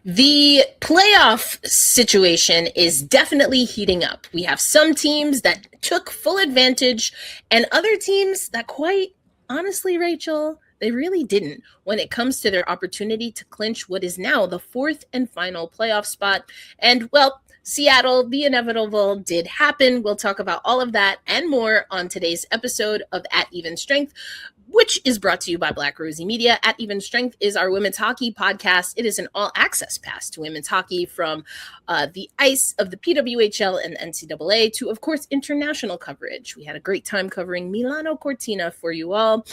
The playoff situation is definitely heating up. We have some teams that took full advantage and other teams that quite honestly, Rachel, they really didn't when it comes to their opportunity to clinch what is now the fourth and final playoff spot. And well, Seattle, the inevitable did happen. We'll talk about all of that and more on today's episode of At Even Strength, which is brought to you by Black Rosie Media. At Even Strength is our women's hockey podcast. It is an all-access pass to women's hockey from the ice of the PWHL and NCAA to, of course, international coverage. We had a great time covering Milano Cortina for you all.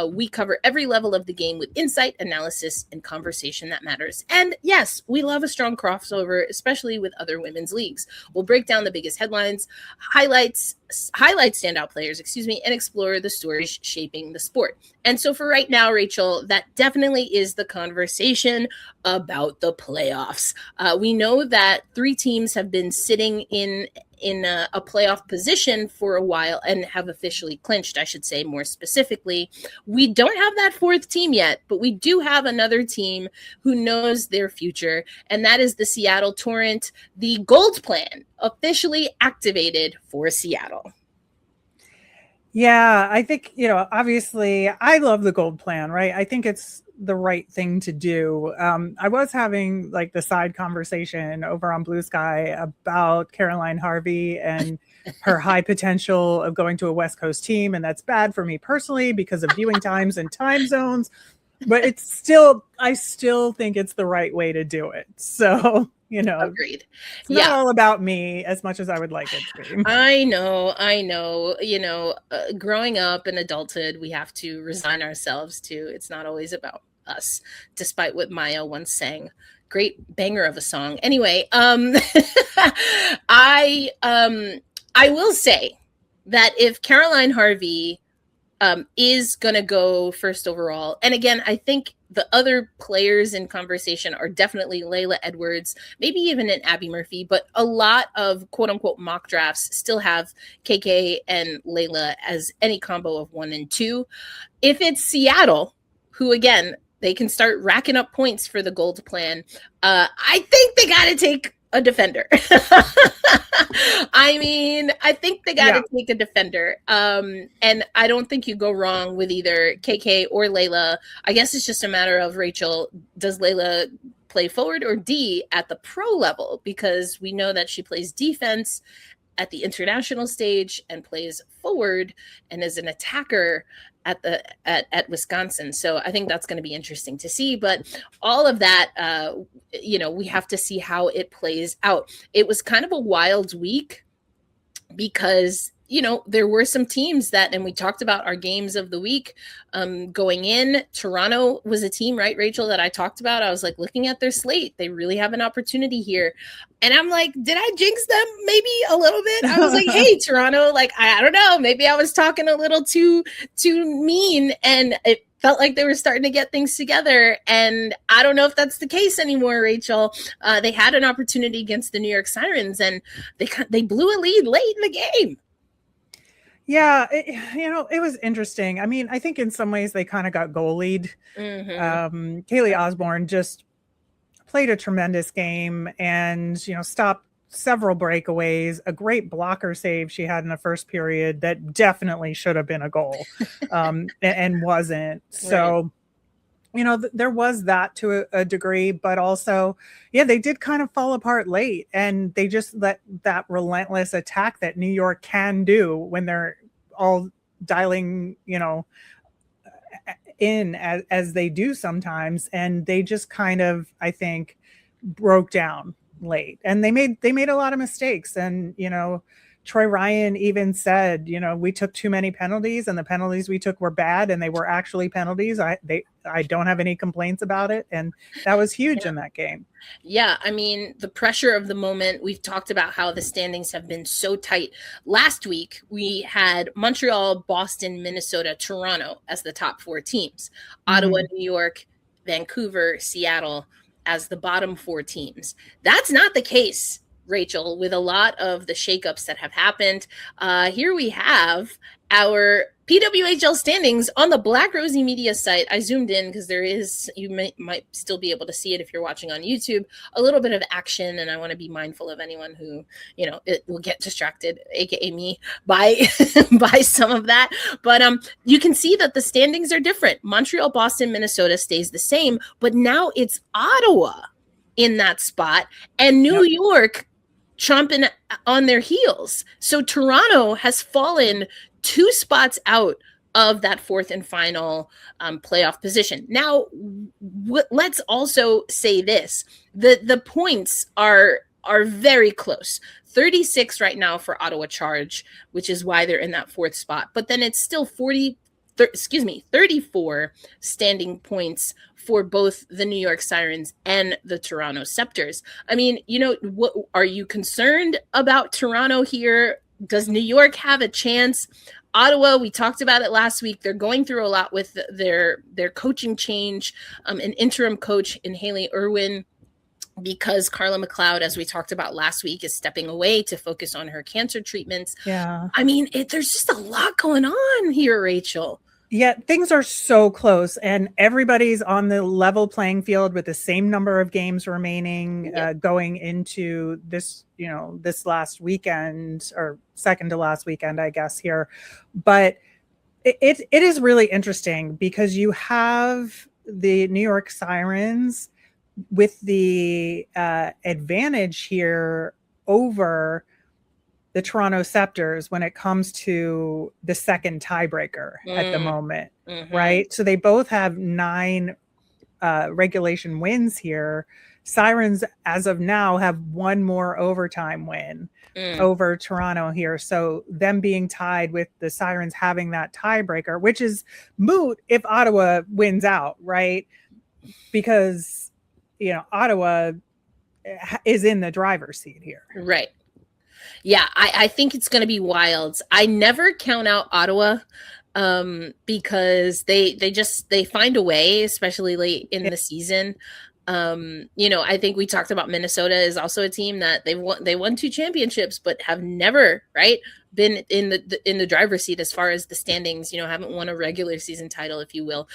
We cover every level of the game with insight, analysis, and conversation that matters. And yes, we love a strong crossover, especially with other women's leagues. We'll break down the biggest headlines, highlight standout players, and explore the stories shaping the sport. And so for right now, Rachel, that definitely is the conversation about the playoffs. We know that 3 teams have been sitting in a playoff position for a while and have officially clinched, I should say more specifically. We don't have that 4th team yet, but we do have another team who knows their future, and that is the Seattle Torrent. The Gold Plan officially activated for Seattle. Yeah, I think, obviously I love the Gold Plan, right? I think it's the right thing to do. I was having like the side conversation over on Blue Sky about Caroline Harvey and her high potential of going to a West Coast team. And that's bad for me personally because of viewing times and time zones. But I still think it's the right way to do it. So, Agreed. It's not all about me as much as I would like it to be. I know. Growing up in adulthood, we have to resign ourselves to it's not always about us, despite what Maya once sang. Great banger of a song. Anyway, I will say that if Caroline Harvey is going to go first overall, and again, I think the other players in conversation are definitely Layla Edwards, maybe even an Abby Murphy, but a lot of quote unquote mock drafts still have KK and Layla as any combo of 1 and 2. If it's Seattle, who again, they can start racking up points for the Gold Plan, I think they got to take a defender. I think they got to take a defender. And I don't think you go wrong with either KK or Layla. I guess it's just a matter of, Rachel, does Layla play forward or D at the pro level? Because we know that she plays defense at the international stage and plays forward and is an attacker at Wisconsin. So I think that's going to be interesting to see. But all of that, we have to see how it plays out. It was kind of a wild week because, there were some teams that, and we talked about our games of the week going in. Toronto was a team, right, Rachel, that I talked about. I was like looking at their slate. They really have an opportunity here. And I'm like, did I jinx them maybe a little bit? I was like, hey, Toronto, like, I don't know. Maybe I was talking a little too mean, and it felt like they were starting to get things together. And I don't know if that's the case anymore, Rachel. They had an opportunity against the New York Sirens, and they blew a lead late in the game. Yeah, it was interesting. I mean, I think in some ways they kind of got goalied. Mm-hmm. Kaylee Osborne just played a tremendous game and, stopped several breakaways, a great blocker save she had in the first period that definitely should have been a goal and wasn't. So, there was that to a degree, but also, they did kind of fall apart late, and they just let that relentless attack that New York can do when they're all dialing, in as they do sometimes. And they just kind of, I think, broke down late, and they made a lot of mistakes. And, Troy Ryan even said, we took too many penalties, and the penalties we took were bad, and they were actually penalties. I don't have any complaints about it. And that was huge in that game. Yeah. I mean, the pressure of the moment, we've talked about how the standings have been so tight. Last week, we had Montreal, Boston, Minnesota, Toronto as the top 4 teams. Ottawa, New York, Vancouver, Seattle as the bottom 4 teams. That's not the case Rachel, with a lot of the shakeups that have happened. Here we have our PWHL standings on the Black Rosie Media site. I zoomed in because there is, you might still be able to see it if you're watching on YouTube, a little bit of action, and I want to be mindful of anyone who, it will get distracted, aka me, by by some of that. But you can see that the standings are different. Montreal, Boston, Minnesota stays the same, but now it's Ottawa in that spot, and New York chomping on their heels. So Toronto has fallen 2 spots out of that fourth and final playoff position. Now, let's also say this. The points are very close. 36 right now for Ottawa Charge, which is why they're in that fourth spot. But then it's still 34 standing points for both the New York Sirens and the Toronto Scepters. I mean, what are you concerned about Toronto here? Does New York have a chance? Ottawa, we talked about it last week. They're going through a lot with their coaching change, an interim coach in Haley Irwin, because Carla McLeod, as we talked about last week, is stepping away to focus on her cancer treatments. Yeah. I mean, there's just a lot going on here, Rachel. Yeah, things are so close, and everybody's on the level playing field with the same number of games remaining going into this, this last weekend, or second to last weekend, I guess, here. But it is really interesting because you have the New York Sirens with the advantage here over the Toronto Scepters when it comes to the second tiebreaker at the moment, right? So they both have 9 regulation wins here. Sirens, as of now, have 1 more overtime win over Toronto here. So them being tied with the Sirens having that tiebreaker, which is moot if Ottawa wins out, right? Because, Ottawa is in the driver's seat here. Right. Yeah, I think it's going to be wild. I never count out Ottawa because they find a way, especially late in the season. I think we talked about Minnesota is also a team that they won 2 championships, but have never been in the driver's seat as far as the standings. Haven't won a regular season title, if you will.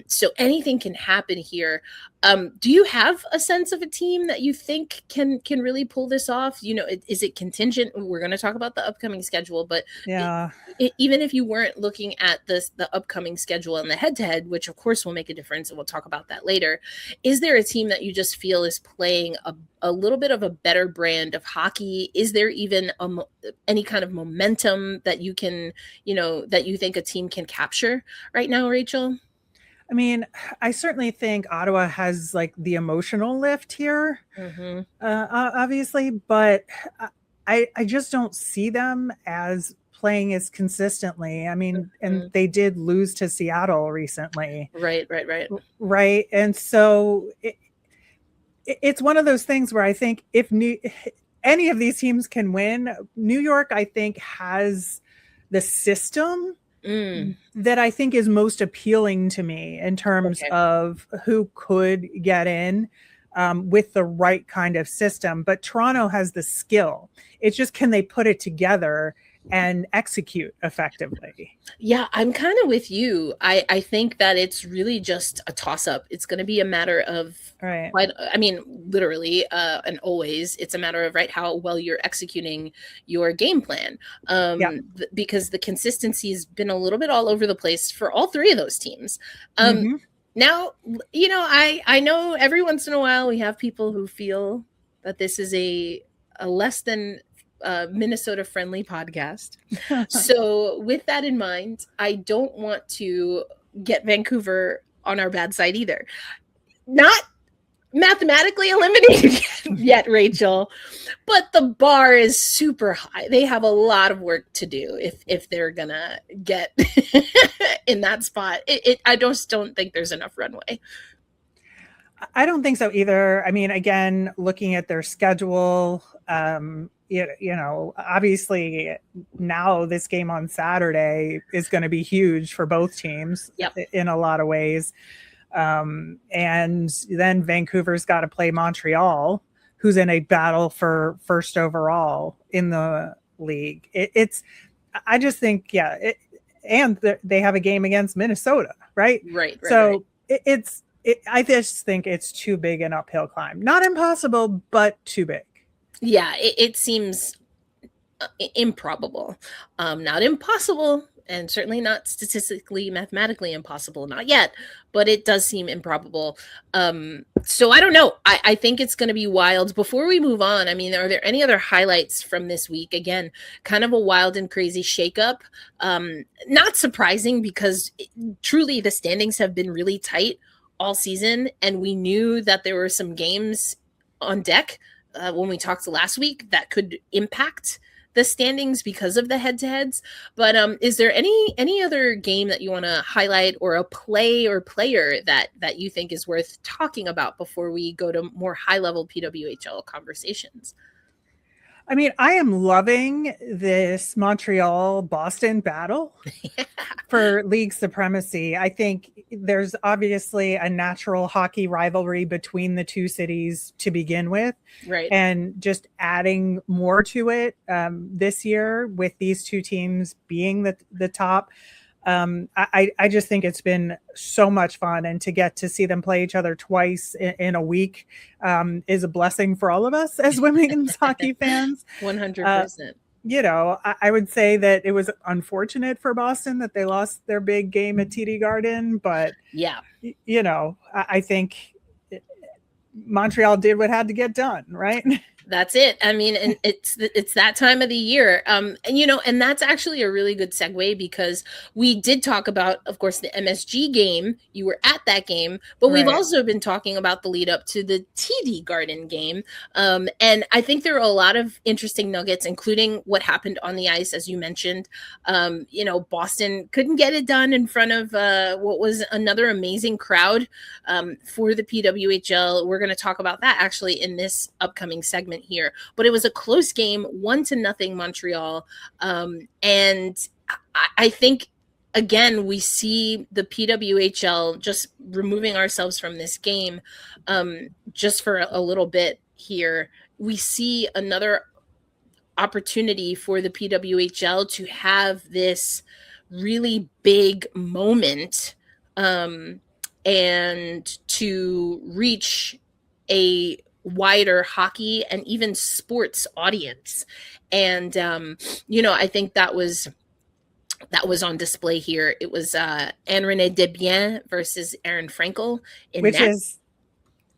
So anything can happen here. Do you have a sense of a team that you think can really pull this off? Is it contingent? We're going to talk about the upcoming schedule, but even if you weren't looking at the upcoming schedule and the head-to-head, which of course will make a difference, and we'll talk about that later, is there a team that you just feel is playing a little bit of a better brand of hockey? Is there even any kind of momentum that you can, that you think a team can capture right now, Rachel? I mean, I certainly think Ottawa has the emotional lift here, obviously, but I just don't see them as playing as consistently. I mean, and they did lose to Seattle recently. Right. And so it's one of those things where I think if any of these teams can win, New York, I think, has the system that I think is most appealing to me in terms of who could get in with the right kind of system. But Toronto has the skill. It's just, can they put it together and execute effectively? Yeah, I'm kind of with you. I think that it's really just a toss-up. It's going to be a matter of, literally and always, it's a matter of how well you're executing your game plan. Because the consistency has been a little bit all over the place for all 3 of those teams. Now, I know every once in a while we have people who feel that this is a less than Minnesota friendly podcast. So with that in mind, I don't want to get Vancouver on our bad side either. Not mathematically eliminated yet, Rachel, but the bar is super high. They have a lot of work to do if they're gonna get in that spot. I just don't think there's enough runway. I don't think so either. I mean, again, looking at their schedule, obviously now this game on Saturday is going to be huge for both teams in a lot of ways. And then Vancouver's got to play Montreal who's in a battle for first overall in the league. I just think, and they have a game against Minnesota, right? Right. So I just think it's too big an uphill climb. Not impossible, but too big. Yeah, it seems improbable. Not impossible, and certainly not statistically, mathematically impossible, not yet, but it does seem improbable. So I don't know. I think it's going to be wild. Before we move on, I mean, are there any other highlights from this week? Again, kind of a wild and crazy shakeup. Not surprising, because truly the standings have been really tight all season, and we knew that there were some games on deck when we talked last week that could impact the standings because of the head-to-heads. But is there any other game that you want to highlight, or a play or player that you think is worth talking about before we go to more high-level PWHL conversations? I mean, I am loving this Montreal-Boston battle for league supremacy. I think there's obviously a natural hockey rivalry between the two cities to begin with. Right. And just adding more to it this year with these two teams being the top. I just think it's been so much fun, and to get to see them play each other twice in a week is a blessing for all of us as women's hockey fans. 100%. I would say that it was unfortunate for Boston that they lost their big game at TD Garden, but yeah, I think Montreal did what had to get done, right? That's it. I mean, and it's that time of the year. And that's actually a really good segue, because we did talk about, of course, the MSG game. You were at that game, but we've also been talking about the lead up to the TD Garden game. And I think there are a lot of interesting nuggets, including what happened on the ice, as you mentioned. Boston couldn't get it done in front of what was another amazing crowd for the PWHL. We're going to talk about that actually in this upcoming segment here, but it was a close game, 1-0 Montreal. And I think, again, we see the PWHL just removing ourselves from this game just for a little bit here. We see another opportunity for the PWHL to have this really big moment and to reach a wider hockey and even sports audience. And I think that was on display here. It was Anne-Renee Desbiens versus Erin Frankel, which is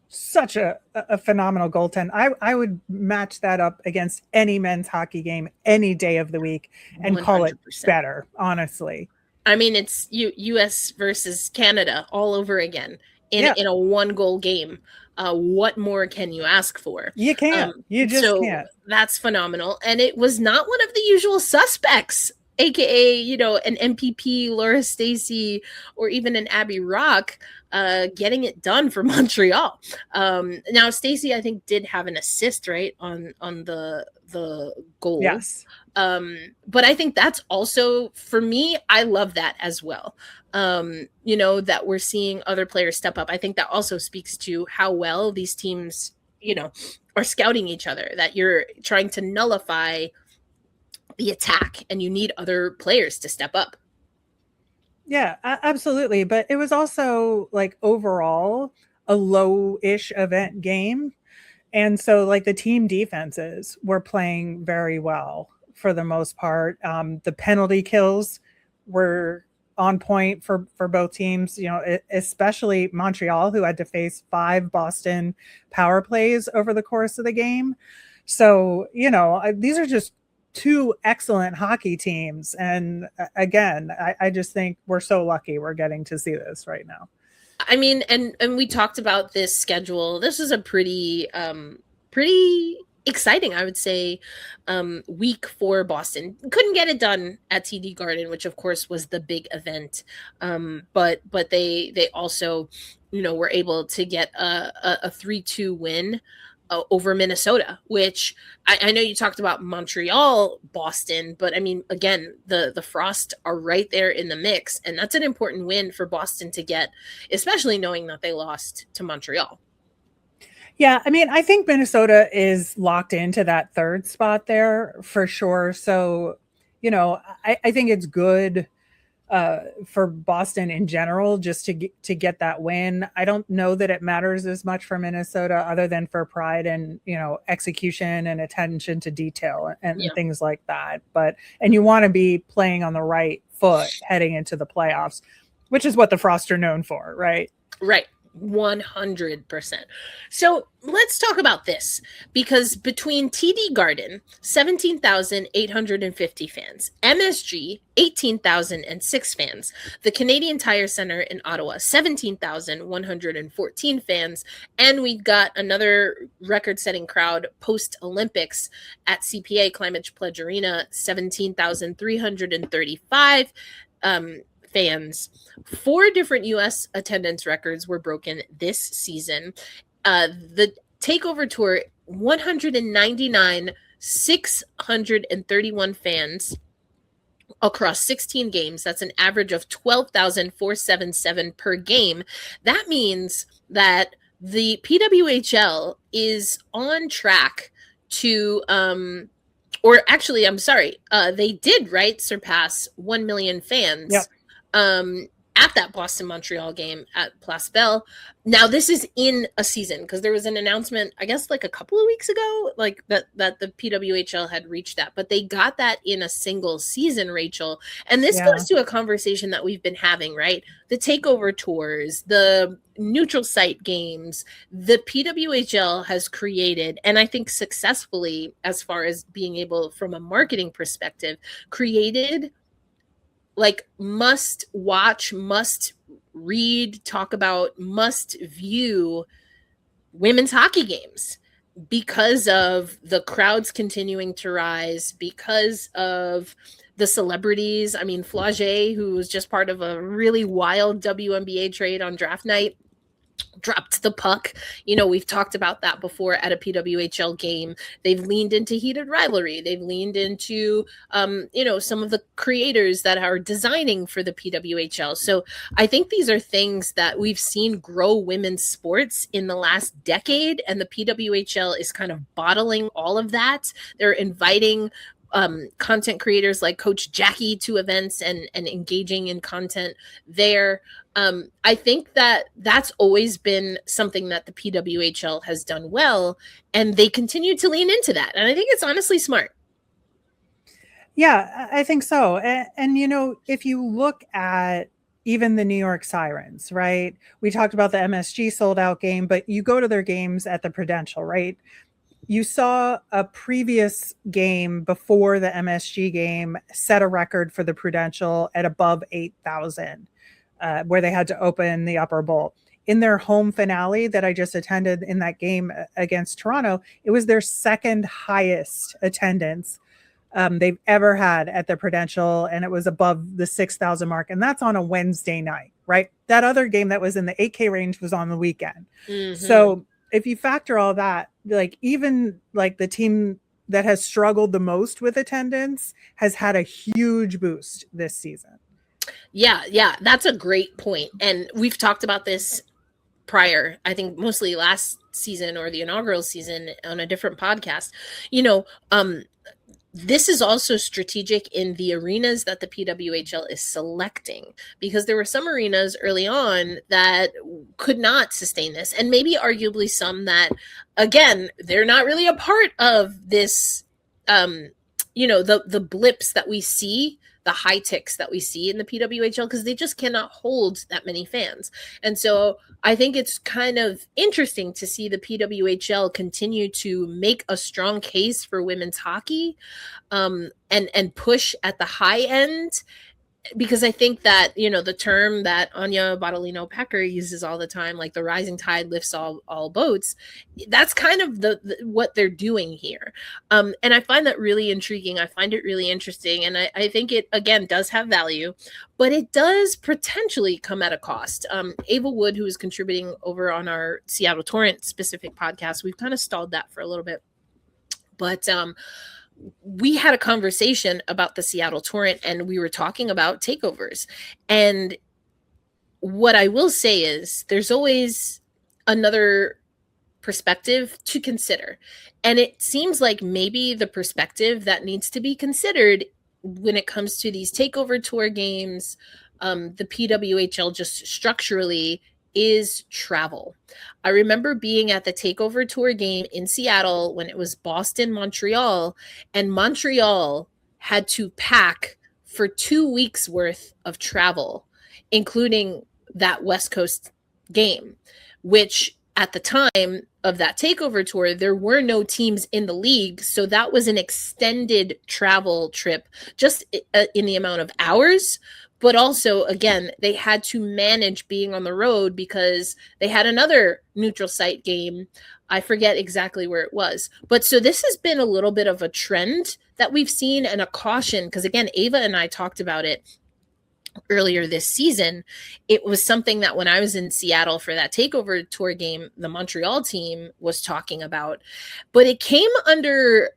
such a phenomenal goaltend. I would match that up against any men's hockey game any day of the week and 100%. Call it better, honestly. I mean, it's US versus Canada all over again in a 1-goal game. What more can you ask for? You can't. You just can't. That's phenomenal. And it was not one of the usual suspects, aka, an MPP, Laura Stacey, or even an Abby Rock, getting it done for Montreal. Now, Stacey, I think, did have an assist, right, on the goal. Yes. But I think that's also, for me, I love that as well. That we're seeing other players step up. I think that also speaks to how well these teams, are scouting each other, that you're trying to nullify the attack and you need other players to step up. Yeah, absolutely. But it was also overall a low-ish event game. And so the team defenses were playing very well for the most part. The penalty kills were on point for both teams, especially Montreal, who had to face 5 Boston power plays over the course of the game. So, these are just 2 excellent hockey teams. And again, I just think we're so lucky we're getting to see this right now. I mean, and we talked about this schedule. This is a pretty exciting, I would say, week for Boston. Couldn't get it done at TD Garden, which of course was the big event. But they also, were able to get a 3-2 win over Minnesota, which I know you talked about Montreal, Boston, but I mean, again, the Frost are right there in the mix, and that's an important win for Boston to get, especially knowing that they lost to Montreal. Yeah, I mean, I think Minnesota is locked into that third spot there for sure. So, I think it's good for Boston in general just to get that win. I don't know that it matters as much for Minnesota other than for pride and execution and attention to detail and things like that. And you want to be playing on the right foot heading into the playoffs, which is what the Frost are known for, right? Right. 100%. So let's talk about this, because between TD Garden, 17,850 fans, MSG, 18,006 fans, the Canadian Tire Center in Ottawa, 17,114 fans, and we've got another record-setting crowd post-Olympics at CPA Climate Pledge Arena, 17,335 fans. 4 different U.S. attendance records were broken this season. The Takeover Tour, 631 fans across 16 games. That's an average of 12,477 per game. That means that the PWHL is on track to they did, right, surpass 1 million fans. Yep. At that Boston-Montreal game at Place Bell. Now, this is in a season, because there was an announcement, I guess, like a couple of weeks ago, like that the PWHL had reached that, but they got that in a single season, Rachel. And this goes to a conversation that we've been having, right? The takeover tours, the neutral site games, the PWHL has created, and I think successfully, as far as being able, from a marketing perspective, created like must watch, must read, talk about, must view women's hockey games because of the crowds continuing to rise, because of the celebrities. I mean, Flage, who was just part of a really wild WNBA trade on draft night, dropped the puck. We've talked about that before at a PWHL game. They've leaned into heated rivalry. They've leaned into, some of the creators that are designing for the PWHL. So I think these are things that we've seen grow women's sports in the last decade, and the PWHL is kind of bottling all of that. They're inviting content creators like Coach Jackie to events and engaging in content there. I think that that's always been something that the PWHL has done well, and they continue to lean into that. And I think it's honestly smart. Yeah, I think so. And if you look at even the New York Sirens, right? We talked about the MSG sold out game, but you go to their games at the Prudential, right? You saw a previous game before the MSG game set a record for the Prudential at above 8,000, where they had to open the upper bowl. In their home finale that I just attended in that game against Toronto, it was their second highest attendance they've ever had at the Prudential, and it was above the 6,000 mark. And that's on a Wednesday night, right? That other game that was in the 8K range was on the weekend. Mm-hmm. So if you factor all that, like even like the team that has struggled the most with attendance has had a huge boost this season. Yeah, that's a great point. And we've talked about this prior, I think mostly last season or the inaugural season on a different podcast. This is also strategic in the arenas that the PWHL is selecting, because there were some arenas early on that could not sustain this, and maybe arguably some that, again, they're not really a part of this, the blips that we see, the high ticks that we see in the PWHL, because they just cannot hold that many fans. And so I think it's kind of interesting to see the PWHL continue to make a strong case for women's hockey, and push at the high end, because I think that, the term that Anya Bottolino-Pecker uses all the time, like the rising tide lifts all boats, that's kind of the what they're doing here. And I find that really intriguing. I find it really interesting. And I think it, again, does have value, but it does potentially come at a cost. Ava Wood, who is contributing over on our Seattle Torrent specific podcast, we've kind of stalled that for a little bit. But we had a conversation about the Seattle Torrent, and we were talking about takeovers. And what I will say is there's always another perspective to consider. And it seems like maybe the perspective that needs to be considered when it comes to these takeover tour games, the PWHL just structurally is travel. I remember being at the takeover tour game in Seattle when it was Boston, Montreal, and Montreal had to pack for 2 weeks worth of travel, including that West Coast game, which at the time of that takeover tour, there were no teams in the league. So that was an extended travel trip, just in the amount of hours. But also, again, they had to manage being on the road because they had another neutral site game. I forget exactly where it was. But so this has been a little bit of a trend that we've seen, and a caution, because again, Ava and I talked about it earlier this season. It was something that when I was in Seattle for that takeover tour game, the Montreal team was talking about, but it came under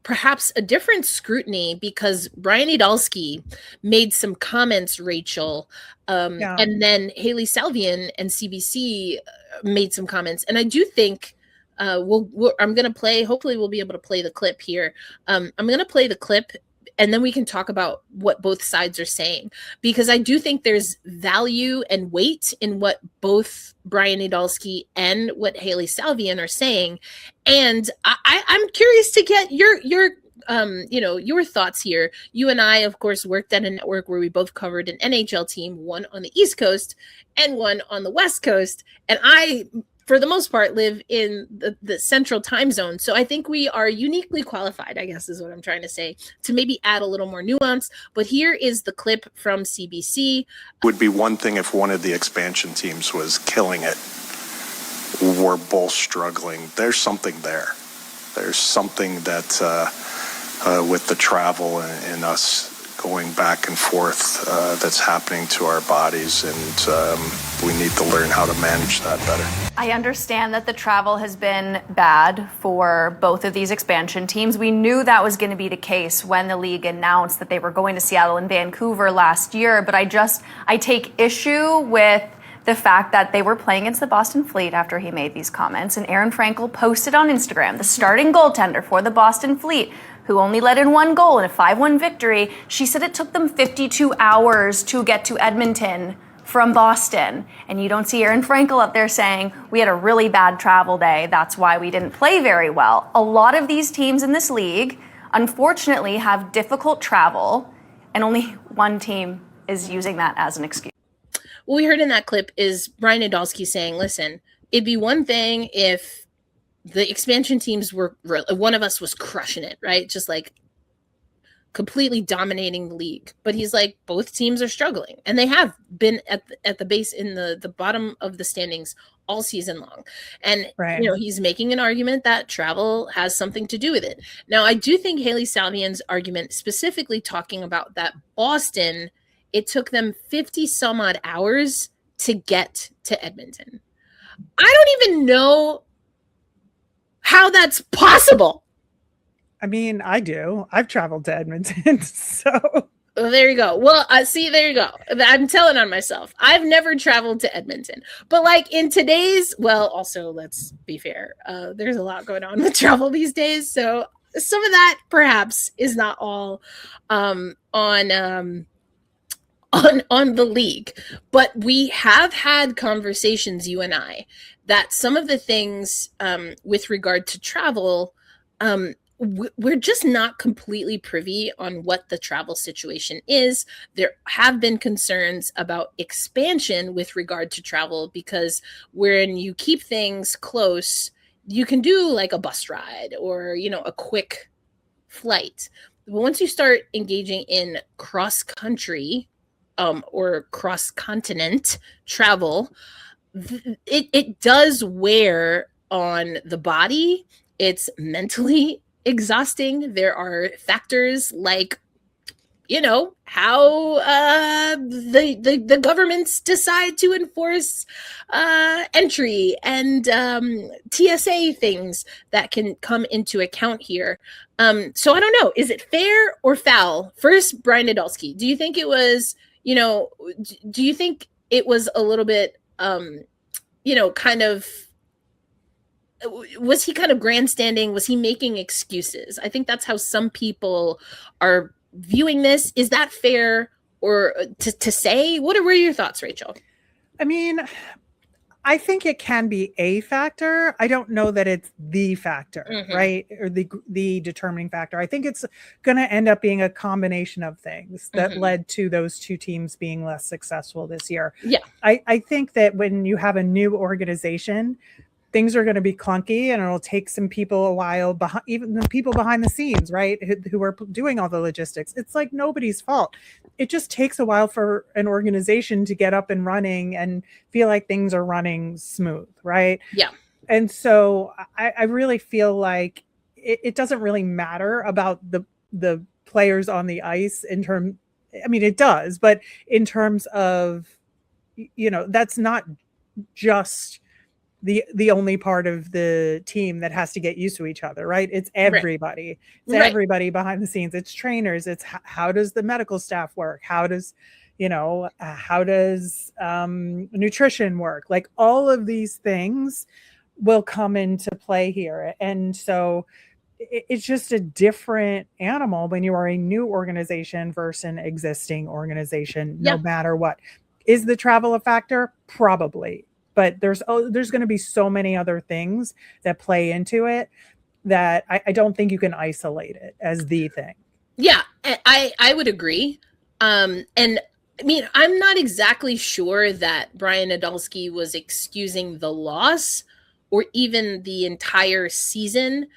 perhaps a different scrutiny because Brian Idalski made some comments, Rachel, and then Haley Salvian and CBC made some comments. And I do think I'm going to play, hopefully we'll be able to play the clip here. I'm going to play the clip, and then we can talk about what both sides are saying, because I do think there's value and weight in what both Brian Idalski and what Haley Salvian are saying. And I'm curious to get your thoughts here. You and I, of course, worked at a network where we both covered an NHL team, one on the East Coast and one on the West Coast. And I, for the most part, live in the central time zone. So I think we are uniquely qualified, I guess is what I'm trying to say, to maybe add a little more nuance. But here is the clip from CBC. Would be one thing if one of the expansion teams was killing it. We're both struggling. There's something there. There's something that with the travel and us going back and forth that's happening to our bodies, and we need to learn how to manage that better. I understand that the travel has been bad for both of these expansion teams. We knew that was going to be the case when the league announced that they were going to Seattle and Vancouver last year, but I take issue with the fact that they were playing against the Boston Fleet after he made these comments, and Erin Frankel posted on Instagram, the starting goaltender for the Boston Fleet, who only let in one goal in a 5-1 victory. She said it took them 52 hours to get to Edmonton from Boston. And you don't see Erin Frankel up there saying, we had a really bad travel day, that's why we didn't play very well. A lot of these teams in this league, unfortunately, have difficult travel, and only one team is using that as an excuse. What we heard in that clip is Brian Idalski saying, listen, it'd be one thing if the expansion teams were, one of us was crushing it, right? Just like completely dominating the league. But he's like, both teams are struggling. And they have been at the base in the bottom of the standings all season long. And, right. He's making an argument that travel has something to do with it. Now, I do think Haley Salvian's argument, specifically talking about that Boston, it took them 50 some odd hours to get to Edmonton. I don't even know how that's possible. I mean, I do. I've traveled to Edmonton, so. Well, there you go. Well, there you go. I'm telling on myself. I've never traveled to Edmonton. But like in today's, well, also, let's be fair. There's a lot going on with travel these days. So some of that perhaps is not all on the league. But we have had conversations, you and I, that some of the things with regard to travel, we're just not completely privy on what the travel situation is. There have been concerns about expansion with regard to travel, because when you keep things close, you can do like a bus ride or, a quick flight. But once you start engaging in cross-country or cross-continent travel, it does wear on the body. It's mentally exhausting. There are factors like, how the governments decide to enforce entry and TSA things that can come into account here. So I don't know. Is it fair or foul? First, Brian Nadolski, do you think it was, do you think it was a little bit, kind of was he kind of grandstanding? Was he making excuses? I think that's how some people are viewing this. Is that fair or to say? What were your thoughts, Rachel? I mean, I think it can be a factor. I don't know that it's the factor, right? Or the determining factor. I think it's going to end up being a combination of things that led to those two teams being less successful this year. Yeah. I think that when you have a new organization, things are going to be clunky, and it'll take some people a while, even the people behind the scenes, right, who are doing all the logistics. It's like nobody's fault. It just takes a while for an organization to get up and running and feel like things are running smooth, right? Yeah. And so I really feel like it doesn't really matter about the players on the ice in terms, I mean, it does, but in terms of, that's not just the only part of the team that has to get used to each other, right? It's everybody. Right. It's everybody behind the scenes. It's trainers. It's how does the medical staff work? How does nutrition work? Like all of these things will come into play here. And so it's just a different animal when you are a new organization versus an existing organization, no matter what. Is the travel a factor? Probably. But there's going to be so many other things that play into it that I don't think you can isolate it as the thing. Yeah, I would agree. And I mean, I'm not exactly sure that Brian Nadolski was excusing the loss or even the entire season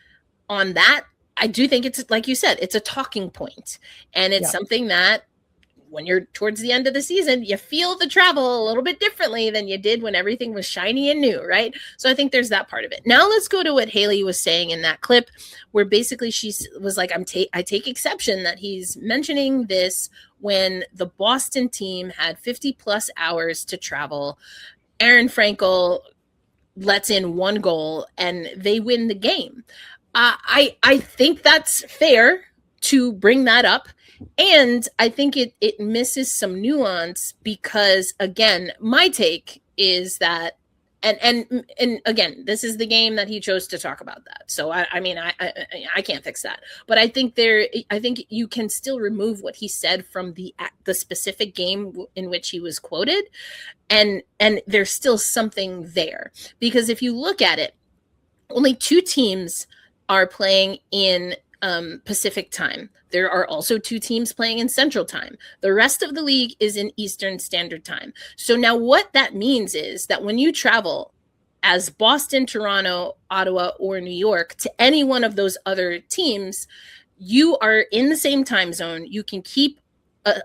on that. I do think it's, like you said, it's a talking point. And it's something that when you're towards the end of the season, you feel the travel a little bit differently than you did when everything was shiny and new, right? So I think there's that part of it. Now let's go to what Haley was saying in that clip, where basically she was like, I take exception that he's mentioning this when the Boston team had 50 plus hours to travel. Aaron Frankel lets in one goal and they win the game. I think that's fair to bring that up. And I think it misses some nuance because, again, my take is that, and again, this is the game that he chose to talk about that. So I mean, I can't fix that. But I think you can still remove what he said from the specific game in which he was quoted, and there's still something there, because if you look at it, only two teams are playing in Pacific time. There are also two teams playing in Central time. The rest of the league is in Eastern Standard Time. So now what that means is that when you travel as Boston, Toronto, Ottawa, or New York to any one of those other teams, you are in the same time zone. You can keep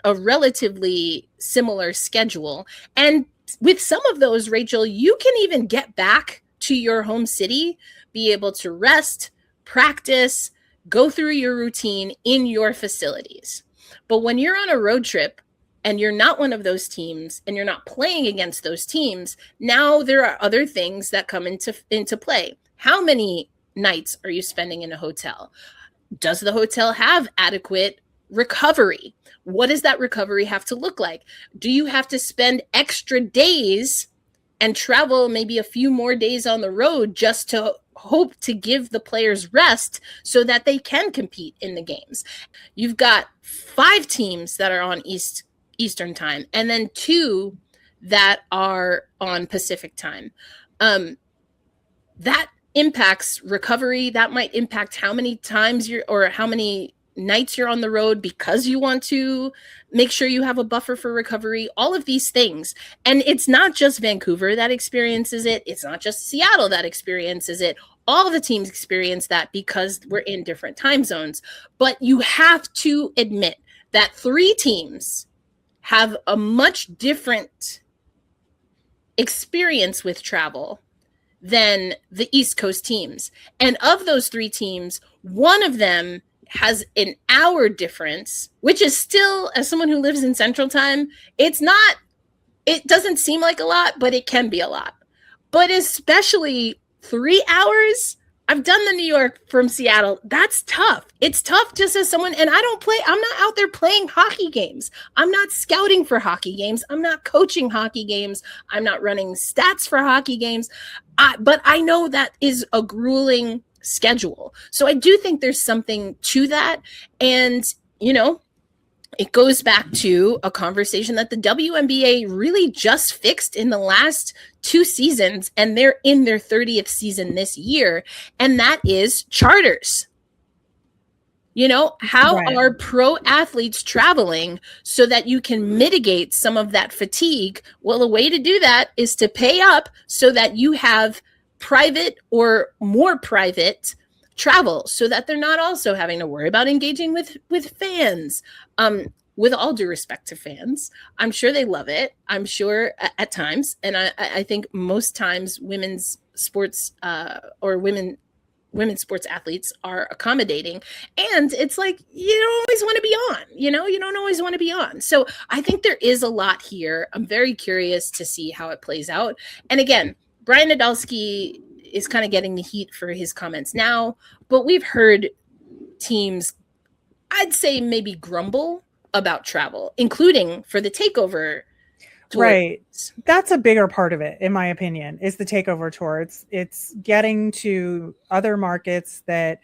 a relatively similar schedule. And with some of those, Rachel, you can even get back to your home city, be able to rest, practice, go through your routine in your facilities. But when you're on a road trip and you're not one of those teams and you're not playing against those teams, now there are other things that come into play. How many nights are you spending in a hotel? Does the hotel have adequate recovery? What does that recovery have to look like? Do you have to spend extra days and travel maybe a few more days on the road just to hope to give the players rest so that they can compete in the games? You've got 5 teams that are on Eastern time and then 2 that are on Pacific time. That impacts recovery. That might impact how many times how many nights you're on the road because you want to make sure you have a buffer for recovery, all of these things. And it's not just Vancouver that experiences it. It's not just Seattle that experiences it. All the teams experience that because we're in different time zones. But you have to admit that 3 teams have a much different experience with travel than the East Coast teams. And of those 3 teams, one of them has an hour difference, which is still, as someone who lives in Central Time, it doesn't seem like a lot, but it can be a lot. But especially 3 hours, I've done the New York from Seattle. That's tough. It's tough just as someone, and I'm not out there playing hockey games. I'm not scouting for hockey games. I'm not coaching hockey games. I'm not running stats for hockey games. But I know that is a grueling schedule. So I do think there's something to that. And, it goes back to a conversation that the WNBA really just fixed in the last 2 seasons, and they're in their 30th season this year, and that is charters. How are pro athletes traveling so that you can mitigate some of that fatigue? Well, the way to do that is to pay up so that you have private or more private travel, so that they're not also having to worry about engaging with fans. With all due respect to fans, I'm sure they love it. I'm sure at times, and I think most times women's sports women's sports athletes are accommodating, and it's like you don't always want to be on. You don't always want to be on. So I think there is a lot here. I'm very curious to see how it plays out. And again, Brian Nadolski is kind of getting the heat for his comments now, but we've heard teams, I'd say, maybe grumble about travel, including for the takeover tour. Right. That's a bigger part of it, in my opinion, is the takeover tour. It's getting to other markets that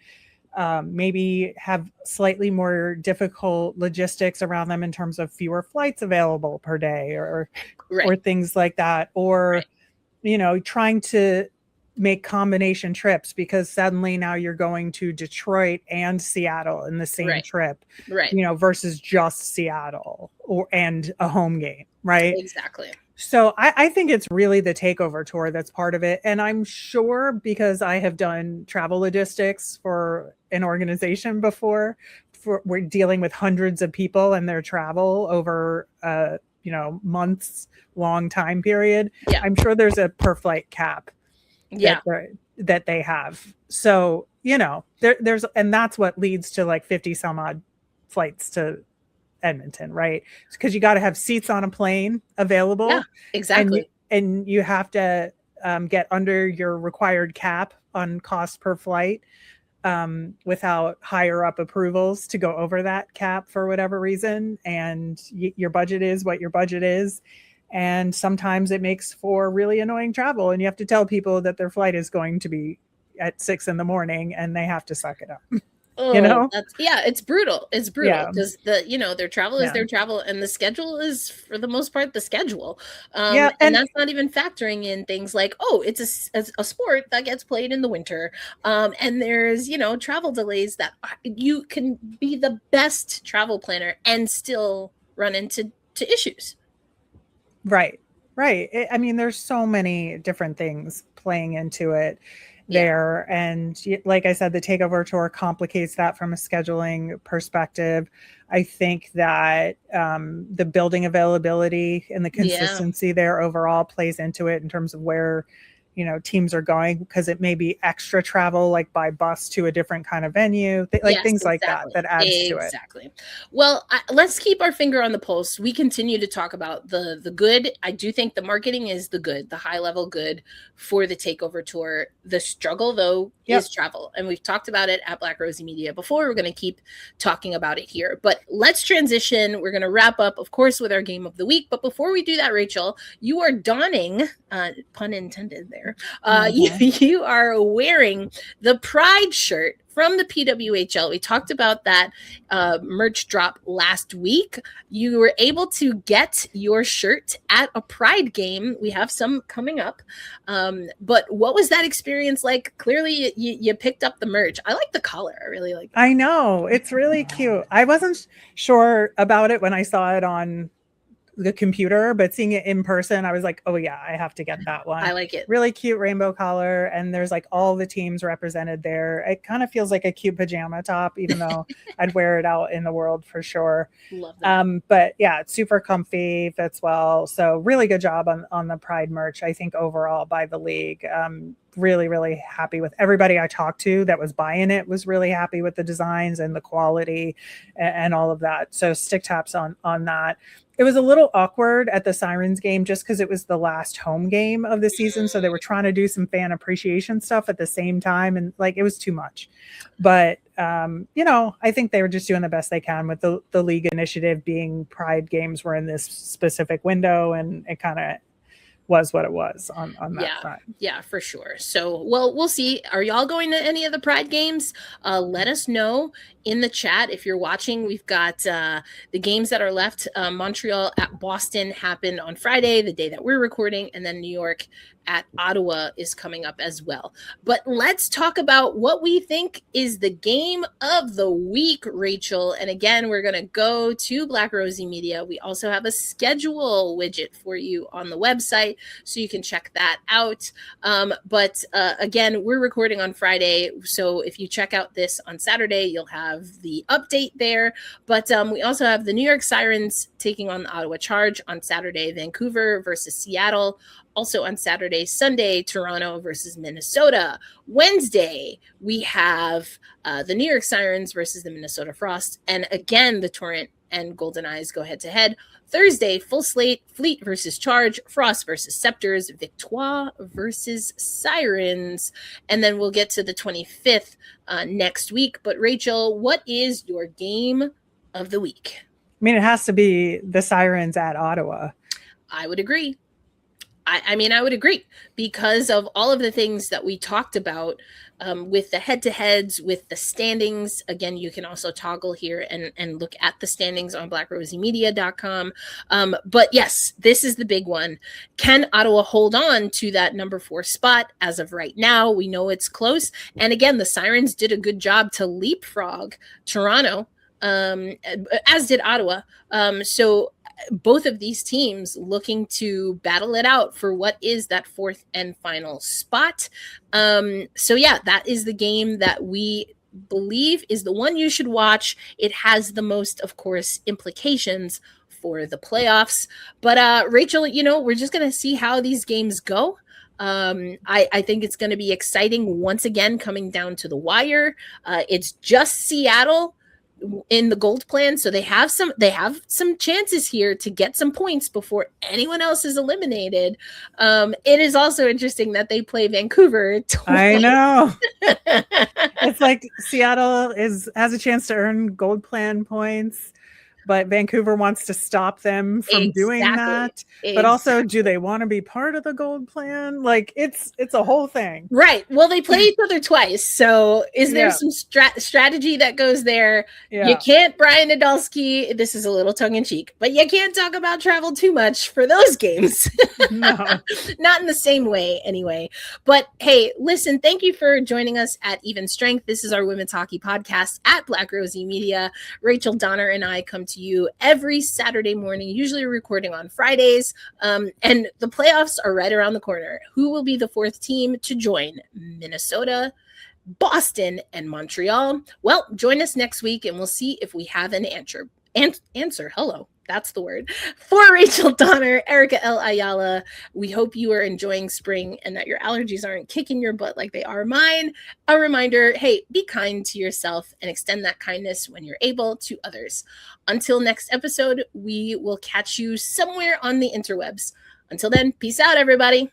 maybe have slightly more difficult logistics around them in terms of fewer flights available per day or things like that. Or, trying to make combination trips because suddenly now you're going to Detroit and Seattle in the same trip, versus just Seattle and a home game. Right. Exactly. So I think it's really the takeover tour that's part of it. And I'm sure, because I have done travel logistics for an organization before, we're dealing with hundreds of people and their travel over months long time period. Yeah. I'm sure there's a per flight cap that they have. So, there's, and that's what leads to like 50 some odd flights to Edmonton, right? Because you got to have seats on a plane available. Yeah, exactly. And you have to get under your required cap on cost per flight without higher up approvals to go over that cap for whatever reason. And your budget is what your budget is. And sometimes it makes for really annoying travel, and you have to tell people that their flight is going to be at 6 a.m. and they have to suck it up. It's brutal. It's brutal because their travel is their travel, and the schedule is for the most part the schedule. And that's not even factoring in things like, it's a sport that gets played in the winter. And there's, travel delays that you can be the best travel planner and still run into issues. Right. There's so many different things playing into it there. And like I said, the takeover tour complicates that from a scheduling perspective. I think that the building availability and the consistency there overall plays into it in terms of where teams are going, because it may be extra travel, like by bus to a different kind of venue, things like that adds to it. Exactly. Well, let's keep our finger on the pulse. We continue to talk about the good. I do think the marketing is the good, the high level good for the takeover tour. The struggle, though, is travel. And we've talked about it at Black Rosie Media before. We're going to keep talking about it here. But let's transition. We're going to wrap up, of course, with our game of the week. But before we do that, Rachel, you are donning, pun intended there, you are wearing the Pride shirt from the PWHL. We talked about that merch drop last week. You were able to get your shirt at a Pride game. We have some coming up. But what was that experience like? Clearly, you picked up the merch. I like the color. I really like it. I know. It's really cute. I wasn't sure about it when I saw it on the computer, but seeing it in person, I was like, oh yeah, I have to get that one. I like it. Really cute rainbow color, and there's like all the teams represented there. It kind of feels like a cute pajama top, even though I'd wear it out in the world for sure. Love that. But yeah, it's super comfy, fits well. So really good job on the Pride merch, I think, overall by the league. really, really happy with everybody I talked to that was buying it, was really happy with the designs and the quality and all of that. So stick taps on that. It was a little awkward at the Sirens game just because it was the last home game of the season. So they were trying to do some fan appreciation stuff at the same time. And like, it was too much. But, I think they were just doing the best they can with the league initiative being Pride games were in this specific window. And it kind of was what it was on that front. Yeah, for sure. So, well, we'll see. Are y'all going to any of the Pride games? Let us know in the chat if you're watching. We've got the games that are left. Montreal at Boston happened on Friday, the day that we're recording, and then New York at Ottawa is coming up as well. But let's talk about what we think is the game of the week, Rachel. And again, we're going to go to Black Rosie Media. We also have a schedule widget for you on the website, so you can check that out. But again, we're recording on Friday. So if you check out this on Saturday, you'll have the update there. But we also have the New York Sirens taking on the Ottawa Charge on Saturday, Vancouver versus Seattle. Also on Saturday, Sunday, Toronto versus Minnesota. Wednesday, we have the New York Sirens versus the Minnesota Frost. And again, the Torrent and Golden Eyes go head-to-head. Thursday, full slate, Fleet versus Charge, Frost versus Scepters, Victoire versus Sirens. And then we'll get to the 25th next week. But Rachel, what is your game of the week? I mean, it has to be the Sirens at Ottawa. I would agree. I would agree because of all of the things that we talked about with the head-to-heads, with the standings. Again, you can also toggle here and look at the standings on blackrosiemedia.com. But yes, this is the big one. Can Ottawa hold on to that number 4 spot as of right now? We know it's close. And again, the Sirens did a good job to leapfrog Toronto, as did Ottawa. So both of these teams looking to battle it out for what is that 4th and final spot. So yeah, that is the game that we believe is the one you should watch. It has the most, of course, implications for the playoffs. But Rachel, we're just going to see how these games go. I think it's going to be exciting once again, coming down to the wire. It's just Seattle in the gold plan, so they have some chances here to get some points before anyone else is eliminated. It is also interesting that they play Vancouver twice. I know. It's like Seattle has a chance to earn gold plan points, but Vancouver wants to stop them from doing that. But also, do they want to be part of the gold plan? Like, it's a whole thing. Right. Well, they play each other twice. So is there some strategy that goes there? Yeah. You can't, Brian Nadolski, this is a little tongue-in-cheek, but you can't talk about travel too much for those games. No. Not in the same way, anyway. But hey, listen, thank you for joining us at Even Strength. This is our women's hockey podcast at Black Rosie Media. Rachel Donner and I come to you every Saturday morning, usually recording on Fridays. And the playoffs are right around the corner. Who will be the 4th team to join Minnesota, Boston, and Montreal? Well, join us next week and we'll see if we have an answer. Hello. That's the word. For Rachel Donner, Erica L. Ayala, we hope you are enjoying spring and that your allergies aren't kicking your butt like they are mine. A reminder, hey, be kind to yourself and extend that kindness when you're able to others. Until next episode, we will catch you somewhere on the interwebs. Until then, peace out, everybody.